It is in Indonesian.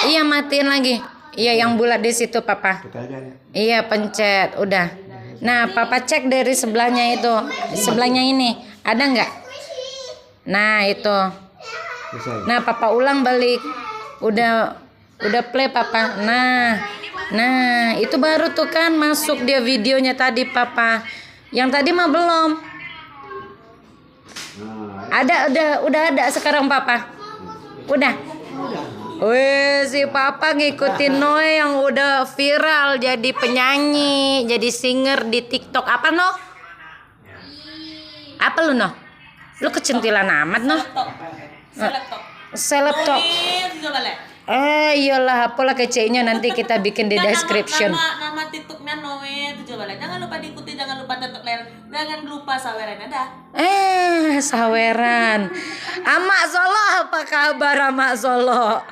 Iya, matiin lagi. Iya, yang bulat di situ, Papa. Iya, pencet. Udah. Nah, Papa cek dari sebelahnya itu. Sebelahnya ini. Ada nggak? Nah, itu. Nah, Papa ulang balik. Udah play, Papa. Nah, itu baru tuh kan masuk dia videonya tadi, Papa. Yang tadi mah belum. Udah ada sekarang, Papa. Udah. Wih, si Papa ngikutin Noe yang udah viral jadi penyanyi, jadi singer di TikTok. Apa, No? Apa lu, No? Lu kecentilan amat, No? Selebtok. Iyalah, apalah kecenya nanti kita bikin di description. Nama TikToknya Noe itu coba lihat. Jangan lupa diikuti, jangan lupa tetap like, jangan lupa saweran ada. Saweran. Amak Solo, apa kabar Amak Solo?